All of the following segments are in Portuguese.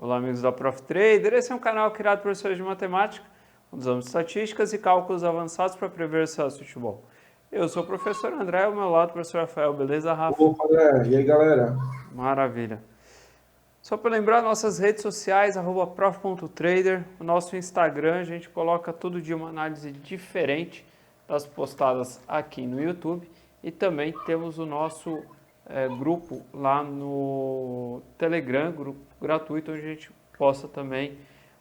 Olá, amigos da Prof. Trader. Esse é um canal criado por professores de matemática, usando estatísticas e cálculos avançados para prever o sucesso do futebol. Eu sou o professor André, ao meu lado o professor Rafael. Beleza, Rafa? Opa, André. E aí, galera? Maravilha. Só para lembrar, nossas redes sociais, prof.trader, o nosso Instagram, a gente coloca todo dia uma análise diferente das postadas aqui no YouTube. E também temos o nosso grupo lá no Telegram, grupo gratuito, onde a gente posta também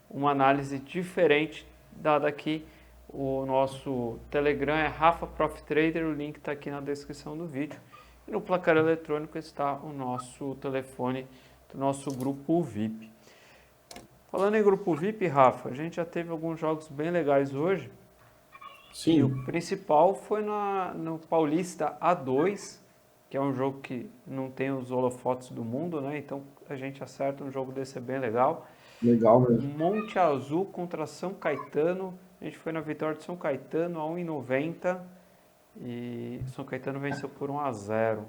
uma análise diferente dada aqui. O nosso Telegram é Rafa Prof Trader, o link está aqui na descrição do vídeo. E no placar eletrônico está o nosso telefone do nosso grupo VIP. Falando em grupo VIP, Rafa, a gente já teve alguns jogos bem legais hoje. E o Sim. principal foi no Paulista A2, que é um jogo que não tem os holofotes do mundo, né? Então a gente acerta um jogo desse, é bem legal. Legal mesmo. Monte Azul contra São Caetano. A gente foi na vitória de São Caetano a 1,90 e São Caetano venceu por 1-0.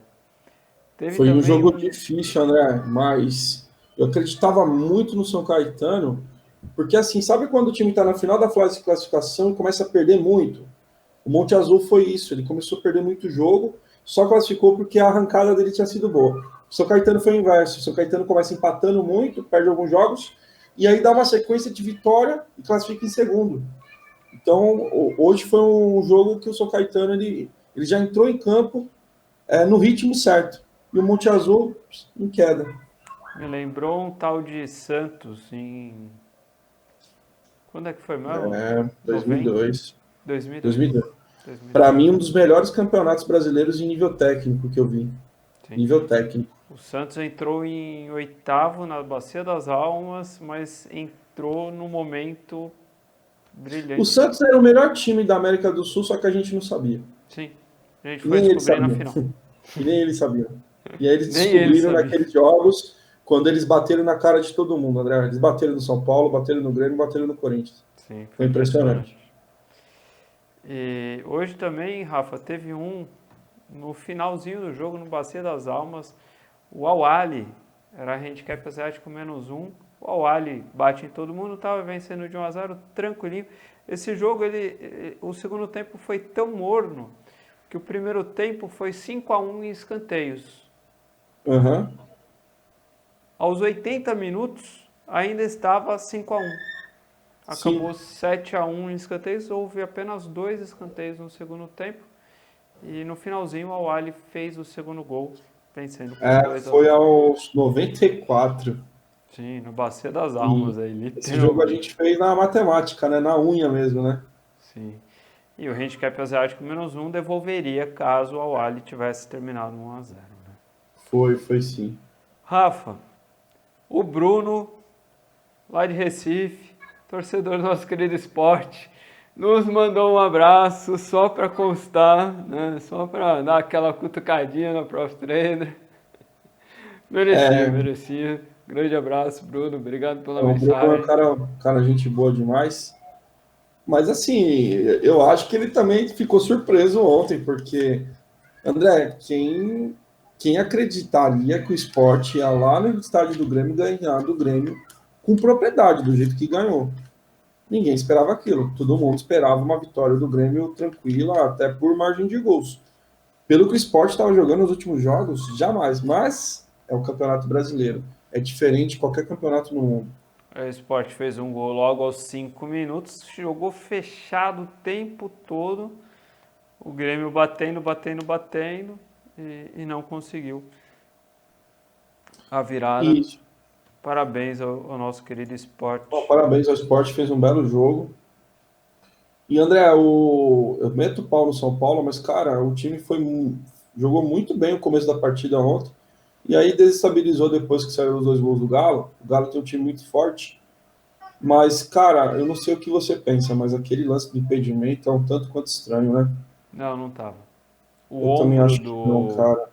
Teve Foi um também jogo um... difícil, André, mas eu acreditava muito no São Caetano, porque assim, sabe quando o time está na final da fase de classificação e começa a perder muito? O Monte Azul foi isso, ele começou a perder muito jogo, só classificou porque a arrancada dele tinha sido boa. O São Caetano foi o inverso, o São Caetano começa empatando muito, perde alguns jogos, e aí dá uma sequência de vitória e classifica em segundo. Então, hoje foi um jogo que o São Caetano ele já entrou em campo no ritmo certo. E o Monte Azul em queda. Me lembrou um tal de Santos em... Quando é que foi mesmo? 90? 2002. 2002. 2002. Para 2002. mim, um dos melhores campeonatos brasileiros em nível técnico que eu vi. Sim. Nível técnico. O Santos entrou em oitavo na Bacia das Almas, mas entrou no momento O brilhante. Santos era o melhor time da América do Sul, só que a gente não sabia. Sim, a gente E foi nem eles descobrir na sabiam. final. E nem eles sabiam. E aí eles Nem ele descobriram sabia. naqueles jogos, quando eles bateram na cara de todo mundo, André. Eles bateram no São Paulo, bateram no Grêmio, bateram no Corinthians. Sim, foi Foi impressionante. impressionante. E hoje também, Rafa, teve um no finalzinho do jogo, no Bacia das Almas, o Al-Ahly, era handicap asiático -1. O Al-Ahly bate em todo mundo, estava vencendo de 1-0, tranquilinho. Esse jogo, o segundo tempo foi tão morno que o primeiro tempo foi 5-1 em escanteios. Aham. Aos 80 minutos, ainda estava 5-1. Acabou Sim. 7-1 em escanteios, houve apenas 2 escanteios no segundo tempo. E no finalzinho, o Al-Ahly fez o segundo gol, vencendo por 2-0. Foi aos 94. Sim, no Bacia das E Almas aí, esse jogo a literalmente. gente fez na matemática, né? Na unha mesmo, né? Sim. E o handicap asiático -1 devolveria caso o Al-Ahly tivesse terminado 1-0. Né? Foi sim. Rafa, o Bruno, lá de Recife, torcedor do nosso querido esporte, nos mandou um abraço só para constar, né? Só para dar aquela cutucadinha na Prof Trader. Merecia, É, merecia. Grande abraço, Bruno. Obrigado pela o Bruno é mensagem. cara, gente boa demais. Mas assim, eu acho que ele também ficou surpreso ontem, porque, André, quem acreditaria que o esporte ia lá no estádio do Grêmio ganhar do Grêmio com propriedade, do jeito que ganhou? Ninguém esperava aquilo. Todo mundo esperava uma vitória do Grêmio tranquila, até por margem de gols. Pelo que o esporte estava jogando nos últimos jogos, jamais. Mas é o Campeonato Brasileiro. É diferente de qualquer campeonato no mundo. O Sport fez um gol logo aos 5 minutos, jogou fechado o tempo todo. O Grêmio batendo, batendo, batendo e não conseguiu a virada. E Parabéns ao nosso querido bom, Sport. parabéns ao esporte, fez um belo jogo. E André, eu meto o pau no São Paulo, mas cara, o time jogou muito bem o começo da partida ontem. E aí desestabilizou depois que saíram os dois gols do Galo. O Galo tem um time muito forte. Mas, cara, eu não sei o que você pensa, mas aquele lance de impedimento é um tanto quanto estranho, né? Não, não tava. O Eu também ombro acho que não, do cara.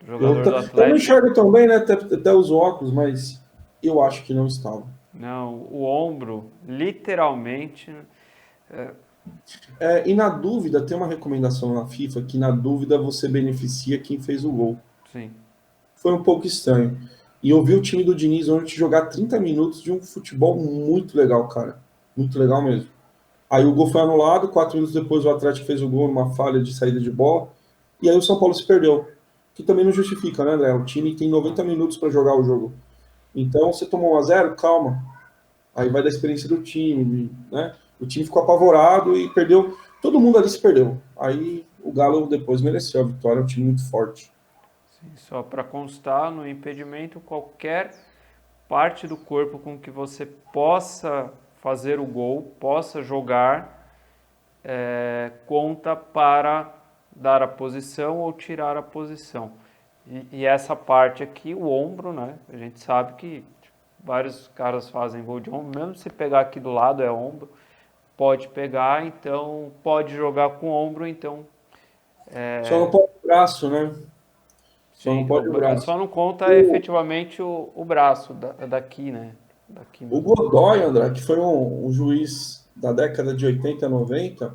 jogador do Eu não Atlético, enxergo tão bem, né? Até os óculos, mas eu acho que não estava. não, o ombro, literalmente, E na dúvida, tem uma recomendação na FIFA que na dúvida você beneficia quem fez o gol. sim. Foi um pouco estranho. E eu vi o time do Diniz ontem jogar 30 minutos de um futebol muito legal, cara. Muito legal mesmo. Aí o gol foi anulado, 4 minutos depois o Atlético fez o gol numa falha de saída de bola, e aí o São Paulo se perdeu. Que também não justifica, né, André? O time tem 90 minutos para jogar o jogo. Então, você tomou 1-0, calma. Aí vai da experiência do time, né? O time ficou apavorado e perdeu. Todo mundo ali se perdeu. Aí o Galo depois mereceu a vitória, é um time muito forte. Sim, só para constar, no impedimento, qualquer parte do corpo com que você possa fazer o gol, possa jogar, conta para dar a posição ou tirar a posição. E essa parte aqui, o ombro, né? A gente sabe que vários caras fazem gol de ombro, mesmo se pegar aqui do lado é ombro, pode pegar, então pode jogar com o ombro, então Só não pode o braço, né? Só não sim, pode o braço. só não conta O, efetivamente o braço daqui, né? Daqui o mesmo. Godoy, André, que foi um juiz da década de 80 e 90,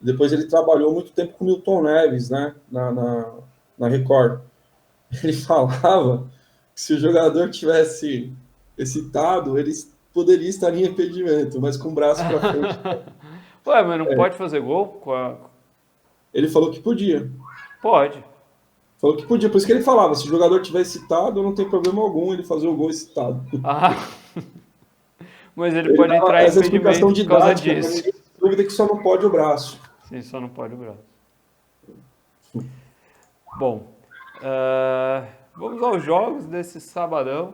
depois ele trabalhou muito tempo com o Milton Neves, né? Na Record. Ele falava que se o jogador tivesse excitado, ele poderia estar em impedimento, mas com o braço para frente. Ué, mas não pode fazer gol com a... Ele falou que podia. Pode. Falou que podia. Por isso que ele falava, se o jogador tiver excitado, não tem problema algum ele fazer o gol excitado. Ah, mas ele Ele pode dava entrar em essa explicação impedimento por causa didática, para disso. ninguém ter dúvida que só não pode o braço. Sim, só não pode o braço. Bom, vamos aos jogos desse sabadão,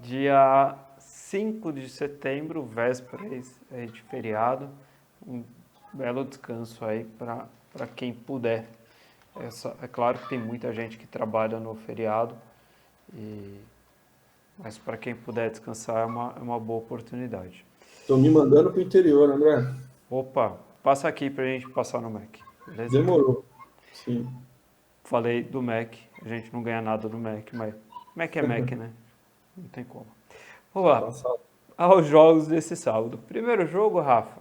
dia 5 de setembro, vésperas aí de feriado. Um belo descanso aí para quem puder. É claro que tem muita gente que trabalha no feriado, mas para quem puder descansar é uma boa oportunidade. Estão me mandando para o interior, André. Opa, passa aqui para a gente passar no Mac, beleza? Demorou. Sim. Falei do Mac, a gente não ganha nada do Mac, mas Mac é Mac, né? Não tem como. Vamos lá, Passado. aos jogos desse sábado. Primeiro jogo, Rafa,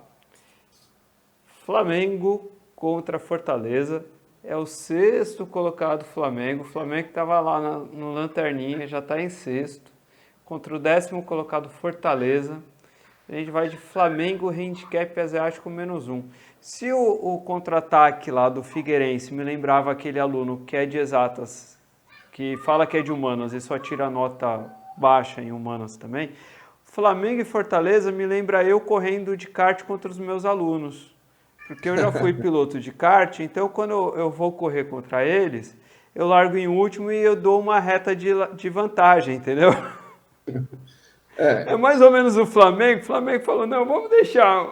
Flamengo contra Fortaleza. É o sexto colocado Flamengo. O Flamengo estava lá no Lanterninha, já está em sexto. Contra o 10º colocado Fortaleza. A gente vai de Flamengo, handicap asiático -1. Se o contra-ataque lá do Figueirense me lembrava aquele aluno que é de exatas, que fala que é de humanas e só tira nota baixa em humanas também, Flamengo e Fortaleza me lembra eu correndo de kart contra os meus alunos. Porque eu já fui piloto de kart, então quando eu vou correr contra eles, eu largo em último e eu dou uma reta de vantagem, entendeu? É mais ou menos o Flamengo. O Flamengo falou, não, vamos deixar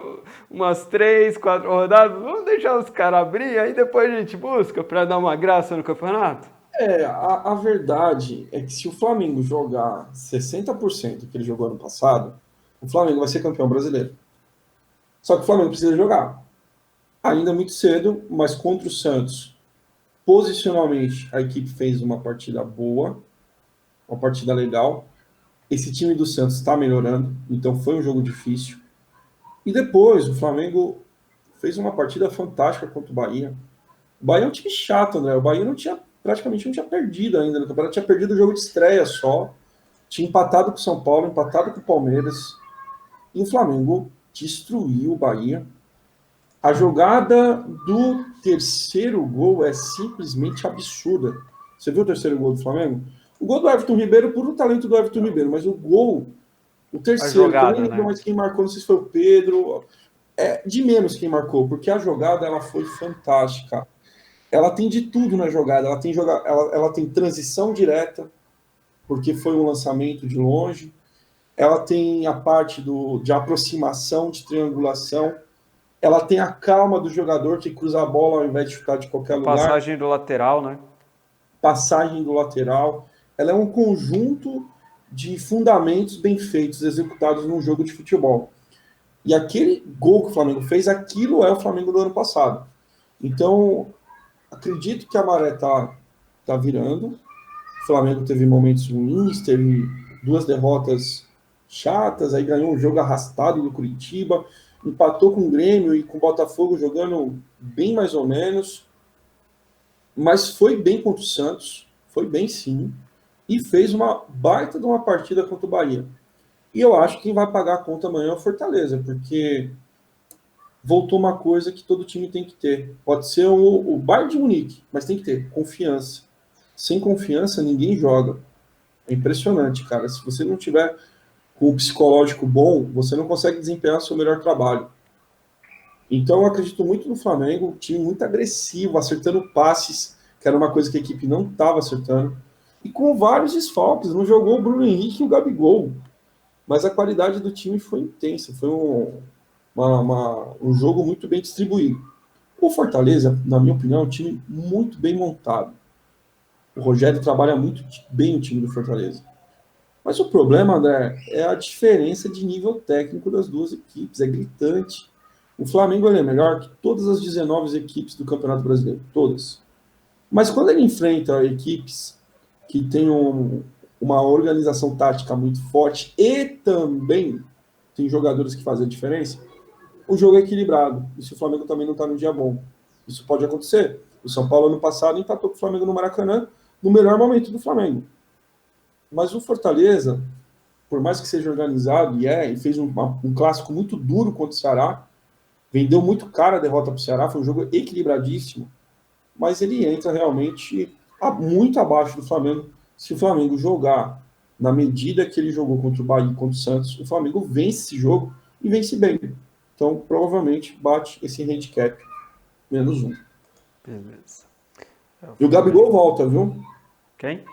umas 3, 4 rodadas, vamos deixar os caras abrir, aí depois a gente busca para dar uma graça no campeonato. A verdade é que se o Flamengo jogar 60% que ele jogou ano passado, o Flamengo vai ser campeão brasileiro. Só que o Flamengo precisa jogar. Ainda é muito cedo, mas contra o Santos, posicionalmente, a equipe fez uma partida boa, uma partida legal. Esse time do Santos está melhorando, então foi um jogo difícil. E depois, o Flamengo fez uma partida fantástica contra o Bahia. O Bahia é um time chato, André. O Bahia praticamente não tinha perdido ainda no campeonato, tinha perdido o jogo de estreia só. Tinha empatado com o São Paulo, empatado com o Palmeiras. E o Flamengo destruiu o Bahia. A jogada do terceiro gol é simplesmente absurda. Você viu o terceiro gol do Flamengo? O gol do Everton Ribeiro, por um talento do Everton Ribeiro, mas o gol, o terceiro, que eu nem lembro mais quem marcou, não sei se foi o Pedro, de menos quem marcou, porque a jogada ela foi fantástica. Ela tem de tudo na jogada, ela tem transição direta, porque foi um lançamento de longe, ela tem a parte de aproximação, de triangulação, ela tem a calma do jogador que cruza a bola ao invés de chutar de qualquer lugar. Passagem do lateral, né? Passagem do lateral. Ela é um conjunto de fundamentos bem feitos, executados num jogo de futebol. E aquele gol que o Flamengo fez, aquilo é o Flamengo do ano passado. Então, acredito que a maré tá virando. O Flamengo teve momentos ruins, teve 2 derrotas chatas, aí ganhou um jogo arrastado do Curitiba, empatou com o Grêmio e com o Botafogo jogando bem mais ou menos, mas foi bem contra o Santos, foi bem sim. e fez uma baita de uma partida contra o Bahia. E eu acho que quem vai pagar a conta amanhã é o Fortaleza, porque voltou uma coisa que todo time tem que ter. Pode ser o Bayern de Munique, mas tem que ter confiança. Sem confiança, ninguém joga. É impressionante, cara. Se você não tiver com o psicológico bom, você não consegue desempenhar seu melhor trabalho. Então, eu acredito muito no Flamengo, um time muito agressivo, acertando passes, que era uma coisa que a equipe não estava acertando. E com vários desfalques, não jogou o Bruno Henrique e o Gabigol. Mas a qualidade do time foi intensa, foi um jogo muito bem distribuído. O Fortaleza, na minha opinião, é um time muito bem montado. O Rogério trabalha muito bem o time do Fortaleza. Mas o problema, André, é a diferença de nível técnico das duas equipes. É gritante. O Flamengo é melhor que todas as 19 equipes do Campeonato Brasileiro. Todas. Mas quando ele enfrenta equipes que têm uma organização tática muito forte e também tem jogadores que fazem a diferença, o jogo é equilibrado. E se o Flamengo também não está no dia bom, isso pode acontecer. O São Paulo, ano passado, empatou com o Flamengo no Maracanã, no melhor momento do Flamengo. Mas o Fortaleza, por mais que seja organizado, e fez um clássico muito duro contra o Ceará, vendeu muito caro a derrota para o Ceará, foi um jogo equilibradíssimo, mas ele entra realmente muito abaixo do Flamengo. Se o Flamengo jogar na medida que ele jogou contra o Bahia e contra o Santos, o Flamengo vence esse jogo e vence bem. Então, provavelmente, bate esse handicap -1. Beleza. E o Gabigol volta, viu? Quem?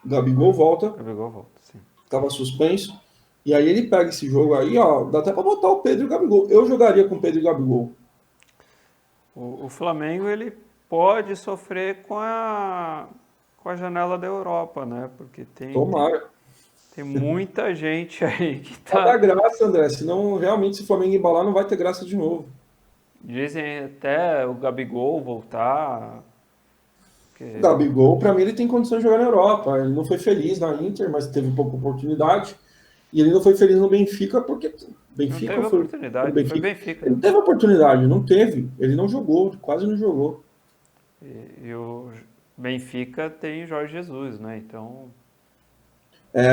O Gabigol volta. Gabigol volta, sim. Estava suspenso. E aí ele pega esse jogo aí, ó, dá até para botar o Pedro e o Gabigol. Eu jogaria com o Pedro e o Gabigol. O Flamengo, ele pode sofrer com a janela da Europa, né? Porque Tomara. tem muita gente aí que Vai dar tá... graça, André. Senão, realmente, se o Flamengo embalar, não vai ter graça de novo. Dizem até o Gabigol voltar. O Gabigol, para mim, ele tem condições de jogar na Europa. Ele não foi feliz na Inter, mas teve pouca oportunidade. E ele não foi feliz no Benfica porque Benfica Não teve oportunidade, Benfica. foi Benfica. Ele teve oportunidade, não teve. Ele não jogou, quase não jogou. E o Benfica tem Jorge Jesus, né? Então,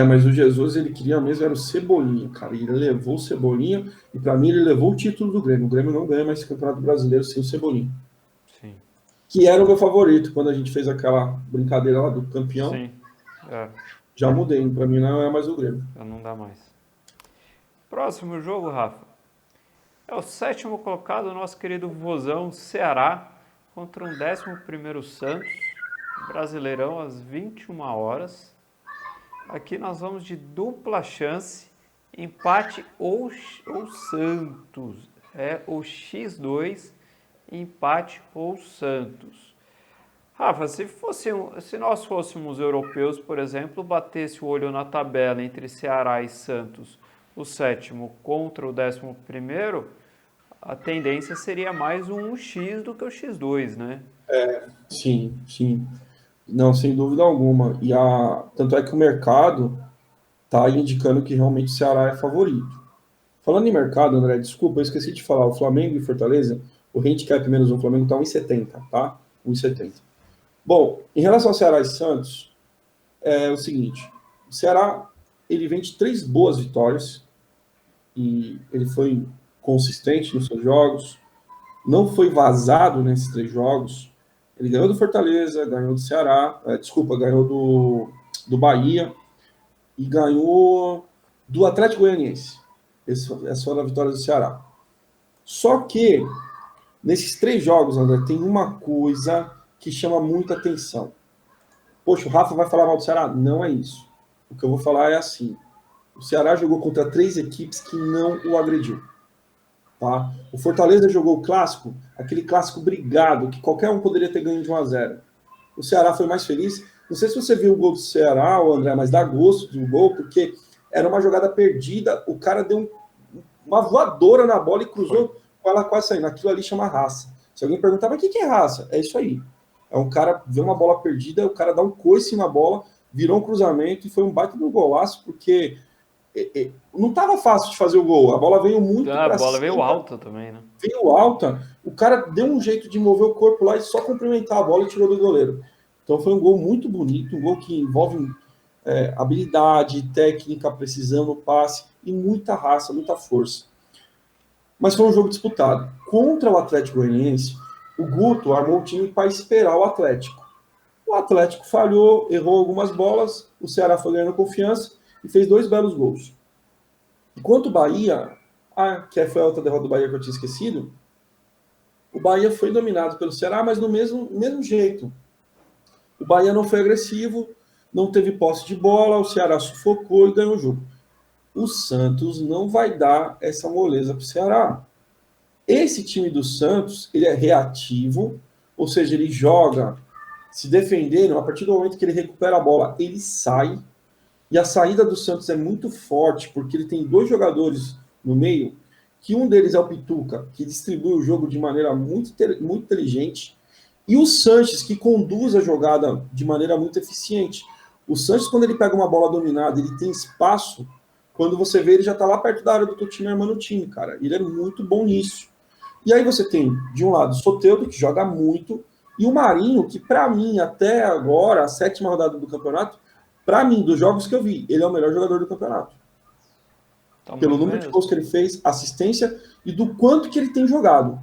Mas o Jesus, ele queria mesmo, era o Cebolinha, cara. Ele levou o Cebolinha e para mim ele levou o título do Grêmio. O Grêmio não ganha mais esse Campeonato Brasileiro sem o Cebolinha. sim. Que era o meu favorito quando a gente fez aquela brincadeira lá do campeão. Sim. Já mudei, para mim não é mais o Grêmio. Já não dá mais. Próximo jogo, Rafa. É o 7º colocado, nosso querido Vozão Ceará, contra um 11º Santos, Brasileirão às 21 horas. Aqui nós vamos de dupla chance, empate ou Santos. É o X2, empate ou Santos. Rafa, se nós fôssemos europeus, por exemplo, batesse o olho na tabela entre Ceará e Santos, o 7º contra o 11º, a tendência seria mais um X do que o X2, né? Sim, sim. Não, sem dúvida alguma. Tanto é que o mercado está indicando que realmente o Ceará é favorito. Falando em mercado, André, desculpa, eu esqueci de falar. O Flamengo e Fortaleza, o handicap -1, o Flamengo está 1,70, tá? 1,70. Bom, em relação ao Ceará e Santos, é o seguinte. O Ceará, ele vem de 3 boas vitórias e ele foi consistente nos seus jogos, não foi vazado nesses 3 jogos. Ele ganhou do Fortaleza, ganhou do Ceará, ganhou do Bahia e ganhou do Atlético Goianiense. Essa foi a vitória do Ceará. Só que, nesses 3 jogos, André, tem uma coisa que chama muita atenção. Poxa, o Rafa vai falar mal do Ceará? Não é isso. O que eu vou falar é assim. O Ceará jogou contra 3 equipes que não o agrediu. Tá? O Fortaleza jogou o clássico, aquele clássico brigado, que qualquer um poderia ter ganho de 1-0. O Ceará foi mais feliz. Não sei se você viu o gol do Ceará, André, mas dá gosto do gol, porque era uma jogada perdida, o cara deu uma voadora na bola e cruzou com ela quase saindo. Aquilo ali chama raça. Se alguém perguntar, mas o que é raça? É isso aí. É um cara ver uma bola perdida, o cara dá um coice na bola, virou um cruzamento e foi um baita de um golaço, porque não estava fácil de fazer o gol. A bola veio muito para cima. A bola veio alta também, né? Veio alta. O cara deu um jeito de mover o corpo lá e só cumprimentar a bola e tirou do goleiro. Então foi um gol muito bonito, um gol que envolve habilidade, técnica, precisão no passe e muita raça, muita força. Mas foi um jogo disputado. Contra o Atlético Goianiense, o Guto armou o time para esperar o Atlético. O Atlético falhou, errou algumas bolas, o Ceará foi ganhando confiança e fez 2 belos gols. Enquanto o Bahia, que foi a outra derrota do Bahia que eu tinha esquecido, o Bahia foi dominado pelo Ceará, mas no mesmo jeito. O Bahia não foi agressivo, não teve posse de bola, o Ceará sufocou e ganhou o jogo. O Santos não vai dar essa moleza para o Ceará. Esse time do Santos, ele é reativo, ou seja, ele joga se defendendo, a partir do momento que ele recupera a bola, ele sai, e a saída do Santos é muito forte, porque ele tem 2 jogadores no meio, que um deles é o Pituca, que distribui o jogo de maneira muito inteligente, e o Sanches, que conduz a jogada de maneira muito eficiente. O Sanches, quando ele pega uma bola dominada, ele tem espaço, quando você vê, ele já está lá perto da área do teu time armando o time, cara. Ele é muito bom nisso. E aí você tem, de um lado, o Soteldo, que joga muito, e o Marinho, que para mim, até agora, a 7ª rodada do campeonato, para mim, dos jogos que eu vi, ele é o melhor jogador do campeonato. Tá Pelo muito número de mesmo. gols que ele fez, assistência e do quanto que ele tem jogado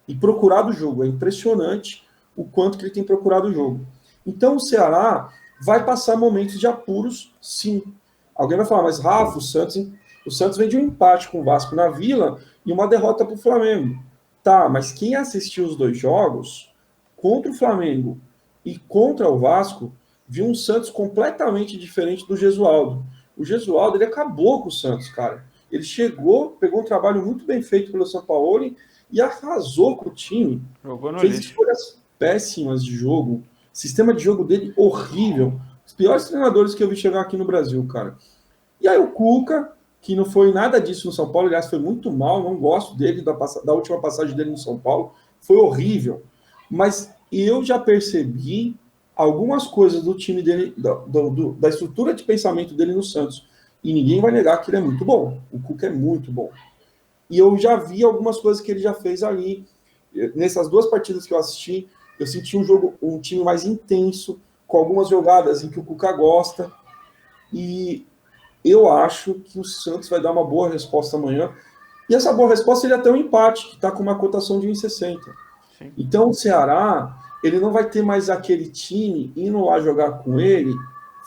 e procurado o jogo. É impressionante o quanto que ele tem procurado o jogo. Então o Ceará vai passar momentos de apuros, sim. Alguém vai falar, mas Rafa, o Santos vem de um empate com o Vasco na Vila e uma derrota para o Flamengo. Tá, mas quem assistiu os 2 jogos, contra o Flamengo e contra o Vasco, viu um Santos completamente diferente do Gesualdo. O Gesualdo, ele acabou com o Santos, cara. Ele chegou, pegou um trabalho muito bem feito pelo São Paulo e arrasou com o time. Jogou no Fez lixo. escolhas péssimas de jogo. Sistema de jogo dele horrível. Os piores treinadores que eu vi chegar aqui no Brasil, cara. E aí o Cuca, que não foi nada disso no São Paulo, aliás, foi muito mal, não gosto dele, da última passagem dele no São Paulo, foi horrível. Mas eu já percebi algumas coisas do time dele, da estrutura de pensamento dele no Santos. E ninguém vai negar que ele é muito bom. O Cuca é muito bom. E eu já vi algumas coisas que ele já fez ali. Nessas 2 partidas que eu assisti, eu senti um time mais intenso, com algumas jogadas em que o Cuca gosta. E eu acho que o Santos vai dar uma boa resposta amanhã. E essa boa resposta seria até um empate, que está com uma cotação de 1,60. Sim. Então o Ceará, ele não vai ter mais aquele time indo lá jogar com ele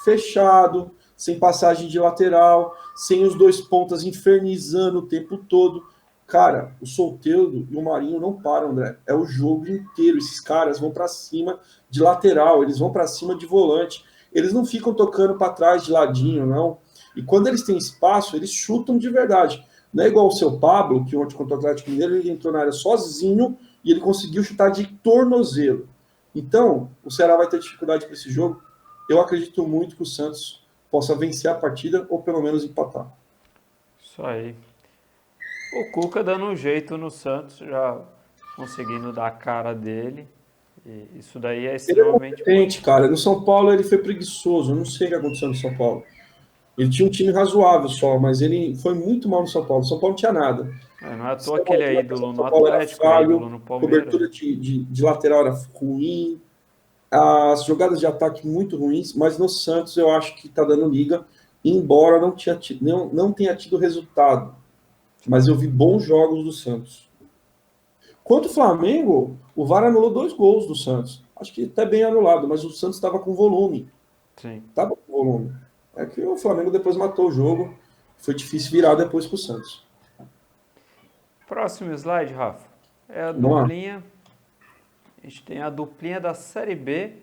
fechado, sem passagem de lateral, sem os 2 pontas infernizando o tempo todo. Cara, o Soteldo e o Marinho não param, André. É o jogo inteiro. Esses caras vão para cima de lateral, eles vão para cima de volante. Eles não ficam tocando para trás de ladinho, não. E quando eles têm espaço, eles chutam de verdade. Não é igual o seu Pablo, que ontem contra o Atlético Mineiro, ele entrou na área sozinho e ele conseguiu chutar de tornozelo. Então, o Ceará vai ter dificuldade para esse jogo. Eu acredito muito que o Santos possa vencer a partida ou pelo menos empatar. Isso aí. O Cuca dando um jeito no Santos, já conseguindo dar a cara dele. E isso daí é Ele é extremamente competente, cara. No São Paulo ele foi preguiçoso. Eu não sei o que aconteceu no São Paulo. Ele tinha um time razoável só, mas ele foi muito mal no São Paulo. O São Paulo não tinha nada. Não é à toa que ele é ídolo no São Paulo era Atlético, é ídolo falho, no Palmeiras. cobertura de lateral era ruim, as jogadas de ataque muito ruins, mas no Santos eu acho que está dando liga, embora não tenha tido resultado. Mas eu vi bons jogos do Santos. Quanto o Flamengo, o VAR anulou 2 gols do Santos. Acho que até bem anulado, mas o Santos estava com volume. Sim. Estava com volume. É que o Flamengo depois matou o jogo. Foi difícil virar depois para o Santos. Próximo slide, Rafa. É a Vamos lá. duplinha. A gente tem a duplinha da Série B.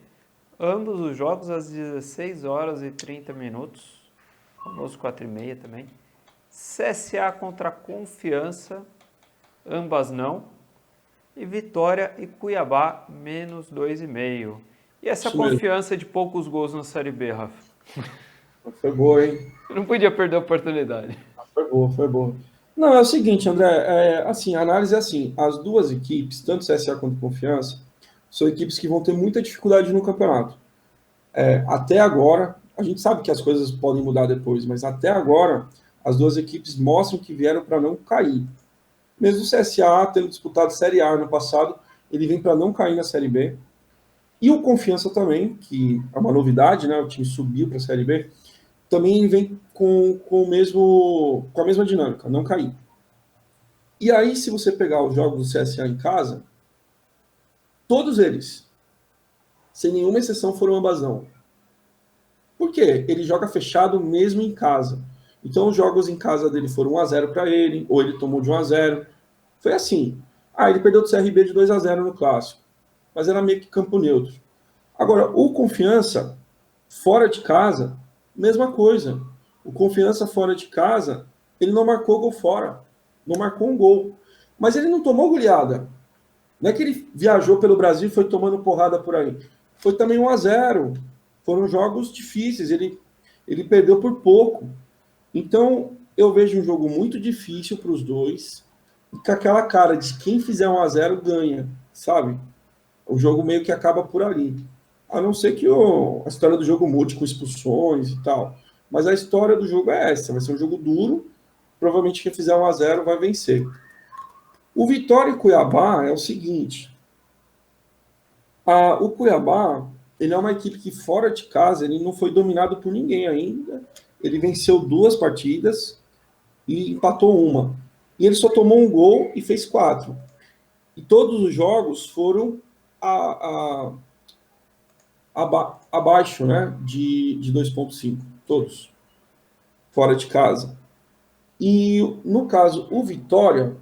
Ambos os jogos às 16 horas e 30 minutos. Famoso 4h30 também. CSA contra Confiança. Ambas não. E Vitória e Cuiabá, menos 2,5. E essa Isso mesmo. confiança de poucos gols na Série B, Rafa? Foi boa, hein? Não podia perder a oportunidade. Foi boa, foi boa. Não, é o seguinte, André, assim, a análise é assim, as 2 equipes, tanto CSA quanto Confiança, são equipes que vão ter muita dificuldade no campeonato. Até agora, a gente sabe que as coisas podem mudar depois, mas até agora, as 2 equipes mostram que vieram para não cair. Mesmo o CSA tendo disputado Série A no passado, ele vem para não cair na Série B. E o Confiança também, que é uma novidade, né? O time subiu para a Série B. também vem com a mesma dinâmica, não cair. E aí, se você pegar os jogos do CSA em casa, todos eles, sem nenhuma exceção, foram ambazão. Por quê? Ele joga fechado mesmo em casa. Então, os jogos em casa dele foram 1-0 para ele, ou ele tomou de 1-0. Foi assim. Ele perdeu do CRB de 2-0 no Clássico, mas era meio que campo neutro. Agora, o Confiança, fora de casa, mesma coisa. O Confiança fora de casa, ele não marcou gol fora. Não marcou um gol. Mas ele não tomou goleada. Não é que ele viajou pelo Brasil e foi tomando porrada por aí. Foi também 1-0. Foram jogos difíceis. Ele perdeu por pouco. Então, eu vejo um jogo muito difícil para os dois. E com aquela cara de quem fizer 1-0 ganha, sabe? O jogo meio que acaba por ali. A não ser que a história do jogo mude com expulsões e tal. Mas a história do jogo é essa. Vai ser um jogo duro. Provavelmente quem fizer 1-0 vai vencer. O Vitória e Cuiabá é o seguinte. O Cuiabá, ele é uma equipe que fora de casa, ele não foi dominado por ninguém ainda. Ele venceu 2 partidas e empatou uma. E ele só tomou um gol e fez 4. E todos os jogos foram abaixo, né, de 2,5. Todos. Fora de casa. E, no caso, o Vitória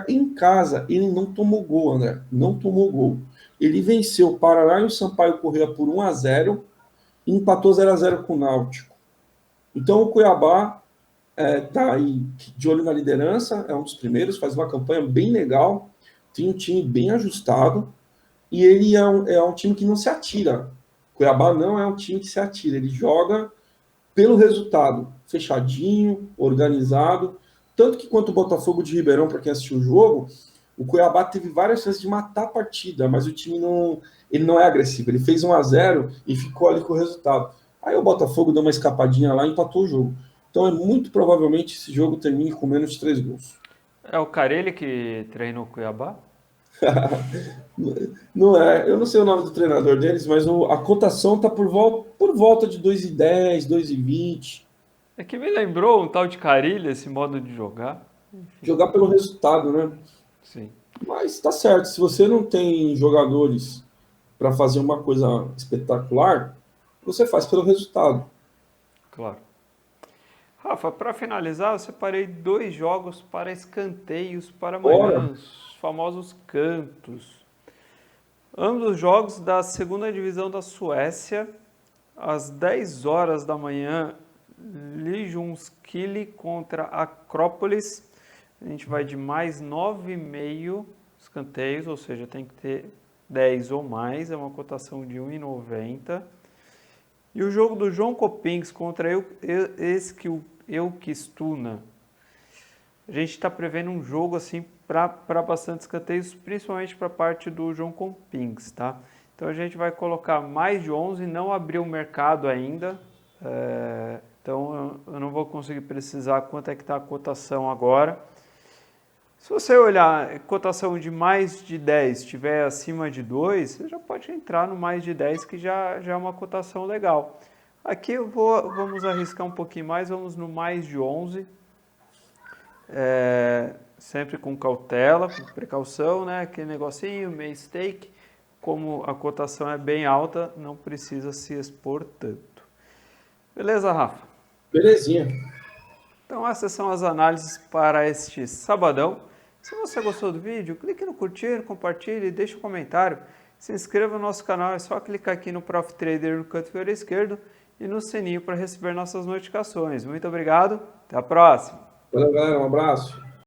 em casa, ele não tomou gol, André. Não tomou gol. Ele venceu o Paraná e o Sampaio Corrêa por 1-0 e empatou 0-0 com o Náutico. Então, o Cuiabá está aí de olho na liderança, é um dos primeiros, faz uma campanha bem legal, tem um time bem ajustado, e ele é um time que não se atira. O Cuiabá não é um time que se atira, ele joga pelo resultado, fechadinho, organizado, tanto que quanto o Botafogo de Ribeirão, para quem assistiu o jogo, o Cuiabá teve várias chances de matar a partida, mas o time ele não é agressivo, ele fez 1-0 e ficou ali com o resultado. Aí o Botafogo deu uma escapadinha lá e empatou o jogo. Então é muito provavelmente esse jogo termine com menos de 3 gols. É o Carelli que treinou o Cuiabá? Não é, eu não sei o nome do treinador deles, mas a cotação está por volta de 2,10, 2,20. É que me lembrou um tal de Carille, esse modo de jogar. Jogar pelo resultado, né? Sim. Mas tá certo, se você não tem jogadores para fazer uma coisa espetacular, você faz pelo resultado. Claro. Rafa, para finalizar, eu separei 2 jogos para escanteios para amanhã, os famosos cantos. Ambos os jogos da segunda divisão da Suécia, às 10 horas da manhã, Lijunskili contra Acrópolis. A gente vai de mais 9,5 escanteios, ou seja, tem que ter 10 ou mais, é uma cotação de 1,90. E o jogo do João Copings contra Eskilstuna. A gente está prevendo um jogo assim para bastante escanteios, principalmente para a parte do João Copings, tá? Então a gente vai colocar mais de 11, não abriu o mercado ainda, então eu não vou conseguir precisar quanto é que está a cotação agora. Se você olhar cotação de mais de 10, estiver acima de 2, você já pode entrar no mais de 10, que já é uma cotação legal. Aqui vamos arriscar um pouquinho mais, vamos no mais de 11, sempre com cautela, com precaução, né? Aquele negocinho, meio stake, como a cotação é bem alta, não precisa se expor tanto. Beleza, Rafa? Belezinha. Então essas são as análises para este sabadão. Se você gostou do vídeo, clique no curtir, compartilhe, deixe um comentário. Se inscreva no nosso canal, é só clicar aqui no Prof Trader no canto inferior esquerdo e no sininho para receber nossas notificações. Muito obrigado, até a próxima! Valeu, galera, um abraço.